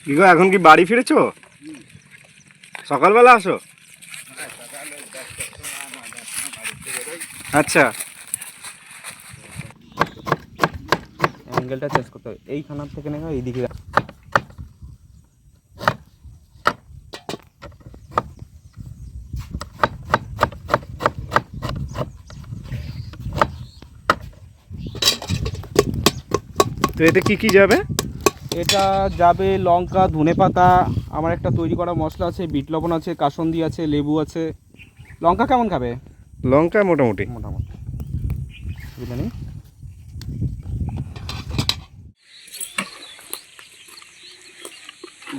কি গো, এখন কি বাড়ি ফিরেছো? সকালবেলা আসো? আচ্ছা, অ্যাঙ্গেলটা চেঞ্জ করতে হবে, এইখান থেকে নেবে এইদিকে। তো এতে কি কি যাবে? এটা যাবে লঙ্কা, ধনেপাতা, আমার একটা তৈরি করা মশলা আছে, বিট লবণ আছে, কাসন্দি আছে, লেবু আছে। লঙ্কা কেমন খাবে? লঙ্কা মোটামুটি। মোটামুটি বুঝলেন।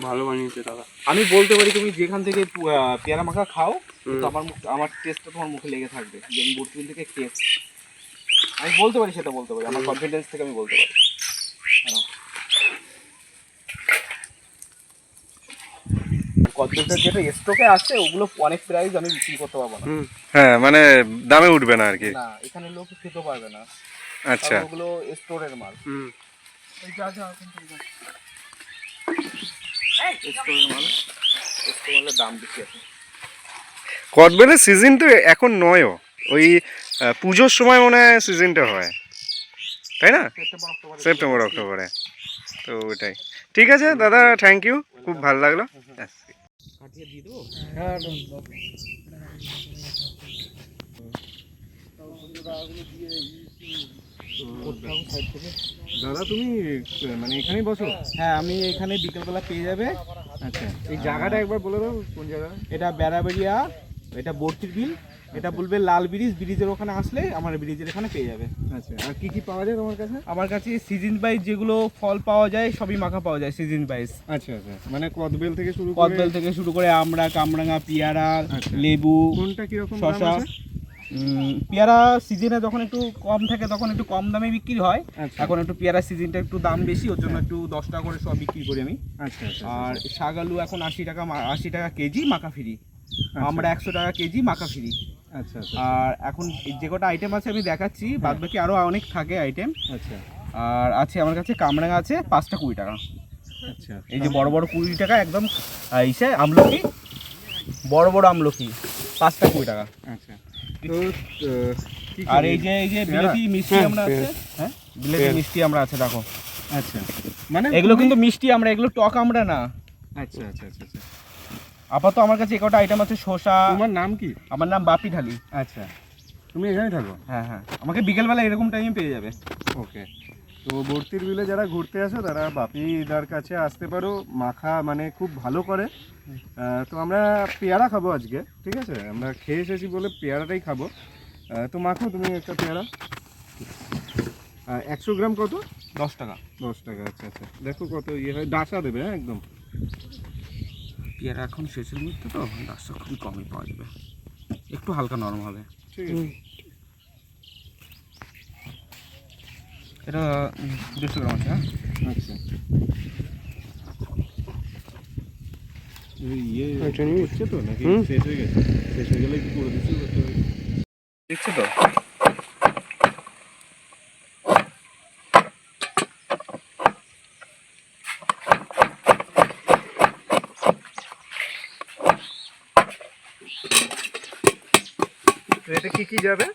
ভালো বানিয়েছে দাদা। আমি বলতে পারি তুমি যেখান থেকে পেয়ারা মাখা খাও, তো আমার টেস্টটা তোমার মুখে লেগে থাকবে যে আমি বর্তমান থেকে খেয়েছি। আমি বলতে পারি, সেটা বলতে পারি, আমার কনফিডেন্স থেকে আমি বলতে পারি। কদবেলটা যেটা স্টকে আছে ওগুলো অনেক প্রাইস আমি বিক্রি করতে পারবো না। হ্যাঁ, মানে দামে উঠবে না আর কি। না, এখানে লোক খেতে পারবে না। আচ্ছা, ওগুলো স্টোরের মাল। স্টোরের মাল, স্টোরের দাম বেশি আছে। কদবেলের সিজন তো এখন নয়ও, ওই পুজোর সময় মনে হয় সিজনটা হয়, তাই না? সেপ্টেম্বর অক্টোবরে। তো ওইটাই। ঠিক আছে দাদা, থ্যাংক ইউ, খুব ভালো লাগলো। কাটিয়ে দিয়ে দেবো। দাদা তুমি মানে এখানেই বসো? হ্যাঁ, আমি এখানে বিকেলবেলা পেয়ে যাবে। আচ্ছা, এই জায়গাটা একবার বলে দাও, কোন জায়গা? এটা বেড়াবেড়িয়া, এটা বর্তির বিল, এটা বলবে লাল ব্রিজ, ব্রিজের ওখানে আসলে আমার ব্রিজের এখানে পেয়ে যাবে। আচ্ছা, আর কি কি পাওয়া যায় তোমার কাছে? আমার কাছে সিজন ওয়াইজ যেগুলো ফল পাওয়া যায় সবই মাখা পাওয়া যায় সিজন ওয়াইজ। আচ্ছা আচ্ছা, মানে কদবেল থেকে শুরু করে কদবেল থেকে শুরু করে আমড়া, কামরাঙা, পেয়ারা, আচ্ছা। লেবু, কোনটা কিরকম দাম শসা। আছে? পেয়ারা সিজনে যখন একটু কম থাকে তখন একটু কম দামে বিক্রি হয়। আচ্ছা। এখন একটু পেয়ারা সিজনটা একটু দাম বেশি, ওর জন্য একটু 10 টাকা করে সব বিক্রি করি আমি। আচ্ছা আচ্ছা। আর শাকালু এখন 80 টাকা কেজি মাখা ফ্রি। আমরা 100 টাকা কেজি মাখা ফ্রি। আচ্ছা আচ্ছা। আর এখন যে কটা আইটেম আছে আমি দেখাচ্ছি, বাদ বাকি আরও অনেক থাকে আইটেম। আচ্ছা। আর আছে আমার কাছে কামরাঙা আছে 5টা 20 টাকা। আচ্ছা, এই যে বড় বড় 20 টাকা একদম ইসে আমলকি, বড় বড় আমলকি 5টা 20 টাকা। আচ্ছা, তো আর এই যে বিলেতি মিষ্টি আমরা আছে, হ্যাঁ বিলেতি মিষ্টি আমরা আছে, দেখো। আচ্ছা, মানে এগুলো কিন্তু মিষ্টি আমরা, এগুলো টক আমরা না। আচ্ছা আচ্ছা আচ্ছা আচ্ছা। আপাতত আমার কাছে একটা আইটেম আছে শসা। তোমার নাম কি? আমার নাম বাপি ঢালি। আচ্ছা, তুমি এখানে থাকো? হ্যাঁ হ্যাঁ, আমাকে বিকেলবেলা এরকম টাইমে পেয়ে যাবে। ওকে। তো বর্তির বিলে যারা ঘুরতে আসো তারা বাপিদার কাছে আসতে পারো, মাখা মানে খুব ভালো করে। তো আমরা পেয়ারা খাবো আজকে, ঠিক আছে? আমরা খেয়ে এসেছি বলে পেয়ারাটাই খাবো। তো মাখো তুমি একটা পেয়ারা। 100 গ্রাম কত? 10 টাকা। 10 টাকা। আচ্ছা আচ্ছা, দেখো কত ইয়ে হয়, ডাসা দেবে। হ্যাঁ একদম। পেয়ারা এখন শেষের মধ্যে তো ডাসটা খুবই কমই পাওয়া যাবে, একটু হালকা নরম হবে। ঠিক আছে। এটা 150 গ্রাম আছে। হ্যাঁ আচ্ছা, ইয়ে হচ্ছে তো নাকি শেষ হয়ে গেছে? শেষ হয়ে গেলে কি করে দিচ্ছি, দেখছো তো? এতে কি কি যাবে?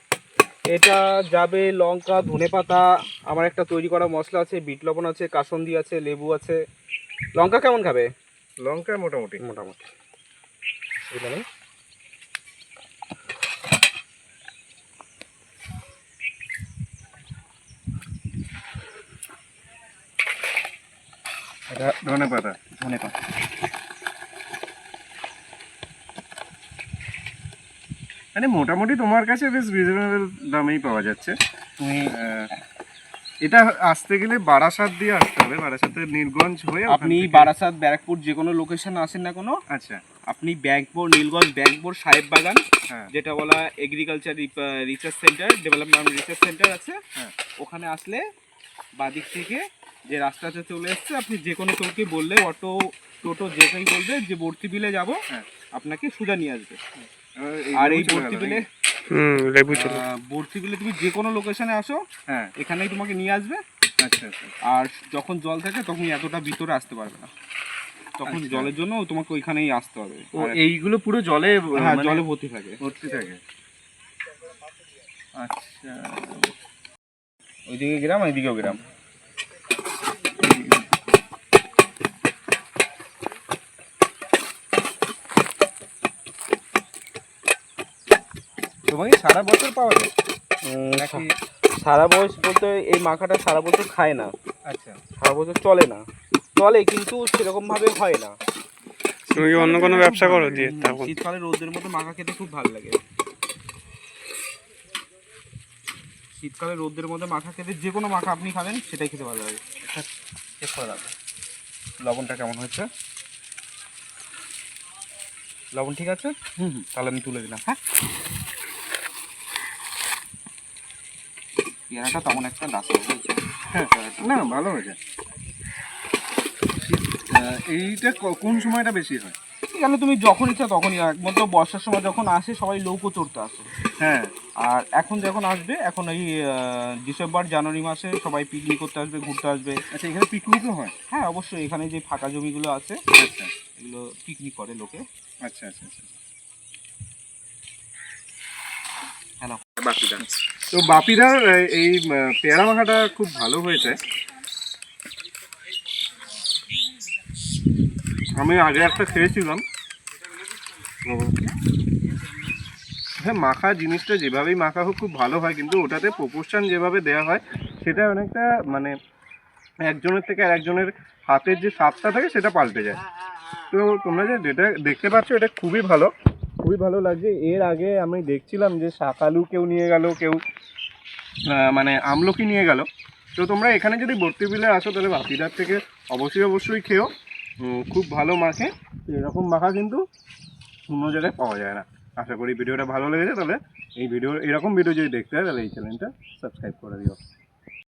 এটা যাবে লঙ্কা, ধনেপাতা, আমার একটা তৈরি করা মশলা আছে, বিট লবণ আছে, কাসন্দি আছে, লেবু আছে। লঙ্কা কেমন খাবে? লঙ্কা মোটামুটি। মোটামুটি বুঝলেন। এটা ধনেপাতা। ধনেপাতা মানে মোটামুটি তোমার কাছে বেশ রিজনেবল দামেই পাওয়া যাচ্ছে। তুমি এটা আসতে গেলে বারাসাত দিয়ে আসতে হবে, বারাসাতের নীলগঞ্জ হয়ে আপনি বারাসাত, ব্যারাকপুর যে কোনো লোকেশন আসেন না কোনো, আচ্ছা, আপনি ব্যাঙ্কবোর, নীলগঞ্জ ব্যাঙ্কবোর, সাহেব বাগান, হ্যাঁ, যেটা বলা agriculture research centre, development research centre আছে, হ্যাঁ, ওখানে আসলে বাদিক থেকে যে রাস্তাটা চলে এসছে, আপনি যে কোনো কেউকে বললে, অটো টোটো যেটাই বলবে যে বর্তি বিলে যাবো, হ্যাঁ, আপনাকে সোজা নিয়ে আসবে। আর এই বর্তি বিলে বর্তি বিলে তুমি যে কোনো লোকেশনে আসো, হ্যাঁ, এখানেই তোমাকে নিয়ে আসবে। আচ্ছা আচ্ছা। আর যখন জল থাকে তখন এতটা ভিতরে আসতে পারবে না। তখন আচ্ছা। জলের জন্য তোমাকে ওইখানেই আসতে হবে। ও এইগুলো পুরো জলে হ্যাঁ মানে জলে ভর্তি থাকে। ভর্তি থাকে। আচ্ছা, ওইদিকে গ্রাম এইদিকেও গ্রাম। তোমাকে সারা বছর পাওয়া যায় নাকি? সারা বয়স বলতে এই মাখাটা সারা বছর খায় না, আচ্ছা, সারা বছর চলে না, চলে কিন্তু সেরকম ভাবে হয় না। তুমি কি অন্য কোনো ব্যবসা করো দিয়ে তখন? শীতকালে রোদের মধ্যে মাখা খেতে খুব ভালো লাগে। শীতকালে রোদের মধ্যে মাখা খেতে যে কোনো মাখা আপনি খাবেন সেটাই খেতে ভালো লাগে। চেক করে রাখবে লবণটা কেমন হয়েছে। লবণ ঠিক আছে? তাহলে আমি তুলে দিলাম। হ্যাঁ, পেয়ারাটা তেমন একটা দাস হ্যাঁ না ভালো হয়েছে। এইটা কোন সময়টা বেশি হয়? এখানে তুমি যখন ইচ্ছা তখনই, একমাত্র বর্ষার সময় যখন আসে সবাই নৌকো চড়তে আসে। হ্যাঁ, আর এখন যখন আসবে, এখন এই ডিসেম্বর জানুয়ারি মাসে সবাই পিকনিক করতে আসবে, ঘুরতে আসবে। আচ্ছা, এখানে পিকনিকও হয়? হ্যাঁ অবশ্যই, এখানে যে ফাঁকা জমিগুলো আছে আচ্ছা এগুলো পিকনিক করে লোকে। আচ্ছা আচ্ছা আচ্ছা। হ্যালো বাপিদা, তো বাপিদার এই পেয়ারা মাখাটা খুব ভালো হয়েছে। আমি আগে একটা খেয়েছিলাম। হ্যাঁ, মাখা জিনিসটা যেভাবেই মাখা হোক খুব ভালো হয়, কিন্তু ওটাতে প্রপোর্শন যেভাবে দেওয়া হয় সেটা অনেকটা মানে একজনের থেকে আর একজনের হাতের যে স্বাদটা থাকে সেটা পাল্টে যায়। তো তোমরা যেটা দেখতে পাচ্ছ এটা খুবই ভালো, খুবই ভালো লাগছে। এর আগে আমি দেখছিলাম যে শাকালু কেউ নিয়ে গেল, কেউ মানে আমলকি নিয়ে গেল। তো তোমরা এখানে যদি ভর্তি বিলে আসো তাহলে বাপিদার থেকে অবশ্যই খেও, খুব ভালো মাখে। এরকম মাখা কিন্তু অন্য জায়গায় পাওয়া যায় না। আশা করি ভিডিওটা ভালো লেগেছে। তাহলে এরকম ভিডিও যদি দেখতে হয় তাহলে এই চ্যানেলটা সাবস্ক্রাইব করে দিও।